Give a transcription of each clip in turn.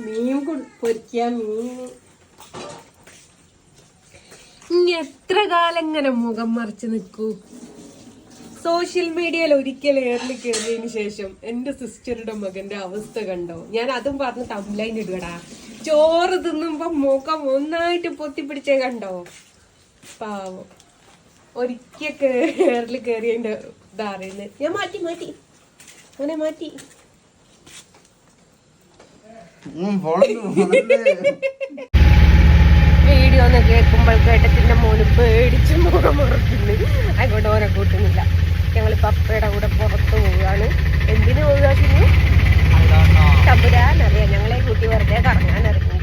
മീൻ പൊരിക്കുക, മീൻ. ഇനി എത്ര കാലം ഇങ്ങനെ മുഖം മറിച്ച് നിൽക്കൂ? സോഷ്യൽ മീഡിയയിൽ ഒരിക്കൽ ഏറിൽ കയറിയതിന് ശേഷം എന്റെ സിസ്റ്ററുടെ മകന്റെ അവസ്ഥ കണ്ടോ? ഞാൻ അതും പറഞ്ഞ് തംബ്ലൈൻ ഇടുകടാ. ചോറ് തിന്നുമ്പോ മുഖം ഒന്നായിട്ട് പൊത്തിപ്പിടിച്ചേ കണ്ടോ? പാവം. ഒരിക്കൽ ഏറിൽ കയറിയതിന്റെ ഇതാ അറിയുന്നത്. ഞാൻ മാറ്റി അങ്ങനെ മാറ്റി. വീഡിയോ ഒന്ന് കേൾക്കുമ്പോൾ കേട്ടത്തിന്റെ മോന് പേടിച്ച് മുഖം മുറക്കുന്നു. അതുകൊണ്ട് ഓനെ കൂട്ടുന്നില്ല. ഞങ്ങളിപ്പോ അപ്പയുടെ കൂടെ പുറത്ത് പോവുകയാണ്. എന്തിനു പോവുക? തമ്പുരാനറിയാം. ഞങ്ങളെ കൂട്ടി വെറുതെ കറങ്ങാൻ ഇറങ്ങി.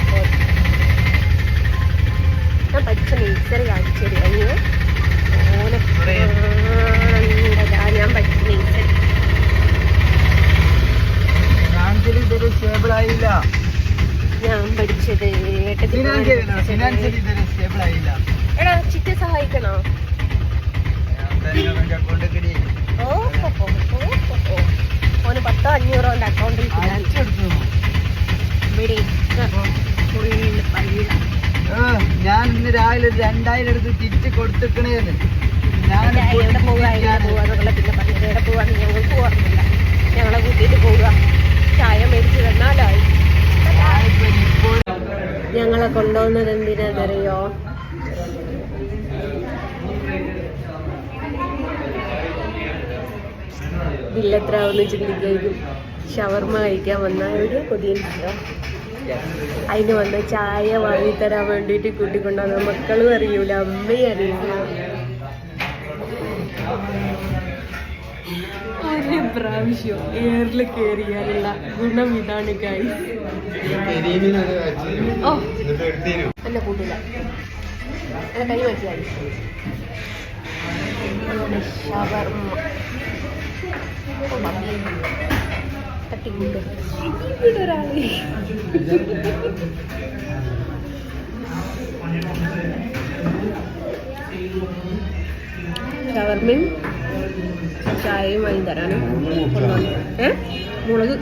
അപ്പോൾ ഞാൻ പഠിച്ച നേച്ചർ കാണിച്ചത് കഴിഞ്ഞ് ഓനെ ഞാൻ പഠിച്ച നേച്ചർ ഞാൻ പഠിച്ചത് എടാ ചിറ്റ സഹായിക്കണോ? ഓന് 1000-500 ഓന്റെ അക്കൗണ്ടിൽ ഞാൻ ഇന്ന് രാവിലെ 2000 എടുത്ത് തിരിച്ച് കൊടുത്തിക്കണേന്ന്. എവിടെ പോവാന്നുള്ള പിന്നെ പറഞ്ഞത്. എവിടെ പോവാന്ന് ഞങ്ങൾക്ക് ഓർമ്മയില്ല. ഞങ്ങളെ കൂട്ടിയിട്ട് പോവുക. ചായ മേടിച്ച് തന്നാലായി. ഞങ്ങളെ കൊണ്ടുപോകുന്നത് എന്തിനാന്നറിയോ? ബില്ലെത്ര ആവുന്ന ചിന്തിക്കും. ഷവർമ കഴിക്കാൻ വന്ന ഒരു കൊതിയുണ്ടോ? അതിന് വന്ന ചായ വാങ്ങിത്തരാൻ വേണ്ടിയിട്ട് കൂട്ടിക്കൊണ്ടുവന്ന മക്കളും അറിയൂല, അമ്മയും അറിയൂല. ഒരു പ്രാവശ്യം എയറിൽ കയറിയാലുള്ള ഗുണം ഇതാണ് ഗൈസ്. ഓ എന്നെ കൂട്ടില്ല, എന്നെ കൈ മാറ്റിയാൽ ഷവർമ തട്ടിക്കൂട്ട് ഒരാളെ ഷവർമയും ചായയും വാങ്ങി തരാനും കൊണ്ടുവന്നു. മുളക്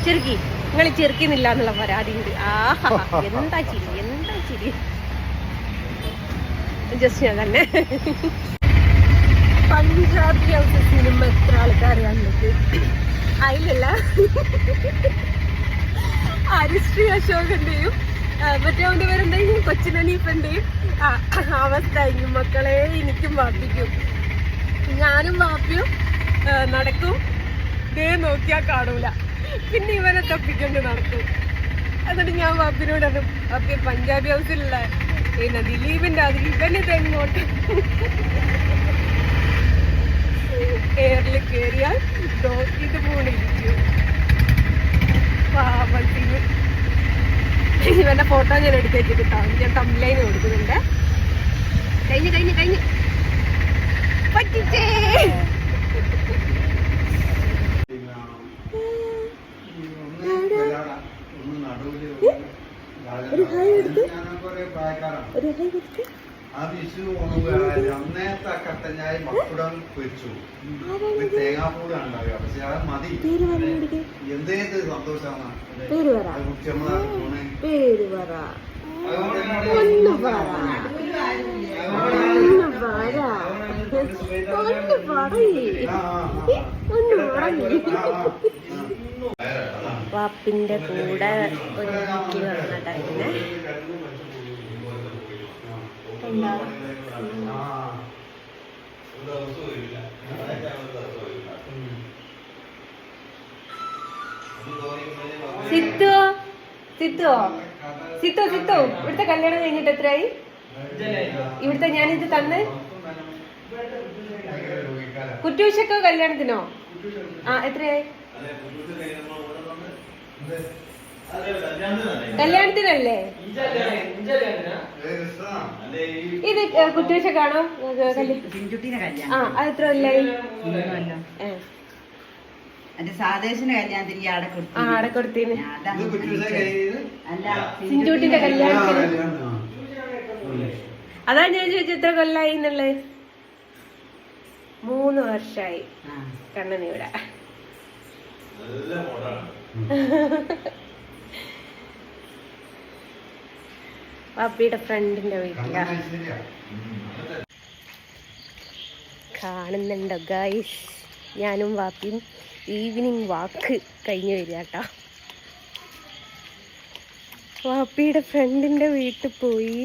ചെറുക്കി നിങ്ങൾ ചെറുക്കുന്നില്ല എന്നുള്ള പരാതി ഉണ്ട്. ആഹാ എന്താ ചിരി, എന്താ ചിരി. ജസ്റ്റ് ഞാൻ തന്നെ. പഞ്ചാബി ഔട്ട് സിനിമ എത്ര ആൾക്കാർ കണ്ടിട്ട് അതിലല്ല ഹരിശ്രീ അശോകന്റെയും മറ്റേ അവന്റെ പേരെന്തെങ്കിലും കൊച്ചിനീപ്പന്റെയും അവസ്ഥ ആയിരിക്കും മക്കളെ. എനിക്കും വാപ്പിക്കും, ഞാനും വാപ്പിയും നടക്കും. ദേ നോക്കിയാ കാണൂല, പിന്നെ ഇവനെ തപ്പിക്കൊണ്ട് നടക്കും. എന്നിട്ട് ഞാൻ വാപ്പിനോട് അത് വാപ്പി പഞ്ചാബി ഹൗസിലുള്ള പിന്നെ ദിലീപിന്റെ അതിൽ ഇവനിത് എങ്ങോട്ട് എയറിൽ കയറിയാൽ നോക്കിയിട്ട് പോണിരിക്കും. പാവത്തിന് ഇവന്റെ ഫോട്ടോ ഞാൻ എടുത്തേക്ക് കിട്ടാം. ഞാൻ തംബ്ലൈൻ കൊടുക്കുന്നുണ്ട്. കഴിഞ്ഞ് പറ്റിച്ചേ. ഒരു ഹായ് എടുത്ത് ഒരു ഹായ് കൊടുത്ത്. അന്നേത്തെ കട്ടഞ്ഞായ മക്കുടം വെച്ചു തേങ്ങാപ്പൂടാണ് ഉണ്ടാവുക. പക്ഷെ അത് മതി. എന്തേത് സന്തോഷമാണ്. പേര് പറ, പേര് പറ, ഒന്ന് പറ, വാപ്പിന്റെ കൂടെ ഒരുമിക്ക് വന്നിട്ടങ്ങനെ സിത്തു സിത്തു സിത്തു സിത്തു ഇവിടുത്തെ കല്യാണം കഴിഞ്ഞിട്ട് എത്രയായി? ഇവിടുത്തെ ഞാനിത് തന്ന് കുറ്റൂശക്കോ കല്യാണത്തിനോ? ആ എത്രയായി? കല്യാണത്തിനല്ലേ ഇത് കുട്ടിവെച്ച കാണോ? സിഞ്ചുട്ടിന്റെ കല്യാണം. ആ അത് എത്ര കൊല്ലായി? എന്റെ സാദേശിന്റെ കല്യാണത്തിന് ഈ ആടെ കൊടുത്തു. ആടെ കൊടുത്തിന്. അല്ല, സിഞ്ചുട്ടിന്റെ കല്യാണത്തിന്. അതാ ഞാൻ ചോദിച്ചത് എത്ര കൊല്ലായി എന്നുള്ളത്. 3 വർഷമായി കണ്ണനിവിടെ. വാപ്പിയുടെ ഫ്രണ്ടിന്റെ വീട്ടിലാ. കാണുന്നുണ്ടോ ഗൈസ്? ഞാനും വാപ്പിയും ഈവനിങ് വാക്ക് കഴിഞ്ഞു വരിക കേട്ടോ. വാപ്പിയുടെ ഫ്രണ്ടിന്റെ വീട്ടിൽ പോയി.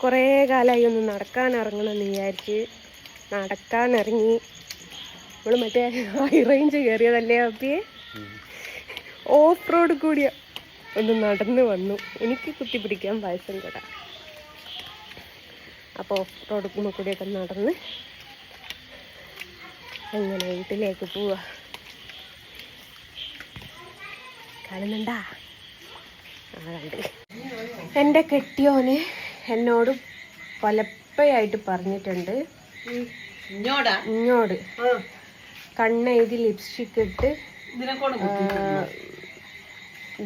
കുറേ കാലമായി ഒന്ന് നടക്കാൻ ഇറങ്ങണമെന്ന് വിചാരിച്ച് നടക്കാനിറങ്ങി. നമ്മൾ മറ്റേ ഹൈ റേഞ്ച് കയറിയതല്ലേ വാപ്പിയെ? ഓഫ് റോഡ് കൂടിയ ഒന്ന് നടന്ന് വന്നു. എനിക്ക് കുത്തി പിടിക്കാൻ പായസം കൂടെ. അപ്പോൾ ഓഫ് റോഡ് കൂടിയൊക്കെ നടന്ന് അങ്ങനെ വീട്ടിലേക്ക് പോവാ. കാണുന്നുണ്ടാ? കണ്ട്. എൻ്റെ കെട്ടിയോന് എന്നോട് പലപ്പോഴായിട്ട് പറഞ്ഞിട്ടുണ്ട്, ഇങ്ങോട് കണ്ണെഴുതി ലിപ്സ്റ്റിക് ഇട്ട്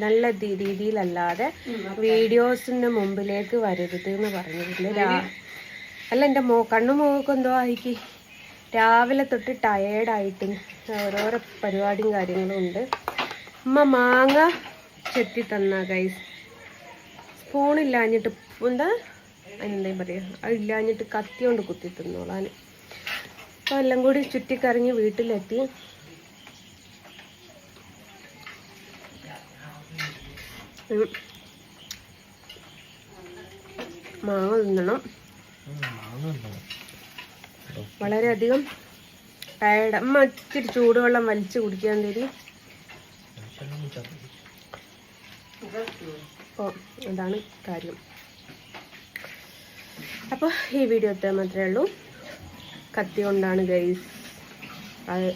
നല്ല രീതിയിലല്ലാതെ വീഡിയോസിന്റെ മുമ്പിലേക്ക് വരരുത് എന്ന് പറഞ്ഞിട്ടുണ്ട്. അല്ല, എൻ്റെ കണ്ണുമോക്ക് എന്തോ ആയിക്ക് രാവിലെ തൊട്ട് ടയേർഡായിട്ട് ഓരോരോ പരിപാടിയും കാര്യങ്ങളും ഉണ്ട്. അമ്മ മാങ്ങ ചെത്തി തന്ന ഗൈസ്. സ്പൂണില്ലാഞ്ഞിട്ട് എന്താ അതിനെന്താ പറയുക, അതില്ലാഞ്ഞിട്ട് കത്തി കൊണ്ട് കുത്തി തിന്നോളാൻ. അപ്പോൾ എല്ലാം കൂടി ചുറ്റിക്കറങ്ങി വീട്ടിലെത്തി. മാങ്ങ തിന്നണം. വളരെയധികം ടയർഡ്. അമ്മ ഇച്ചിരി ചൂടുവെള്ളം വലിച്ചു കുടിക്കാൻ തരും. അപ്പോൾ അതാണ് കാര്യം. അപ്പോൾ ഈ വീഡിയോ എത്താൻ മാത്രമേ ഉള്ളൂ. കത്തി കൊണ്ടാണ് ഗൈസ് അത്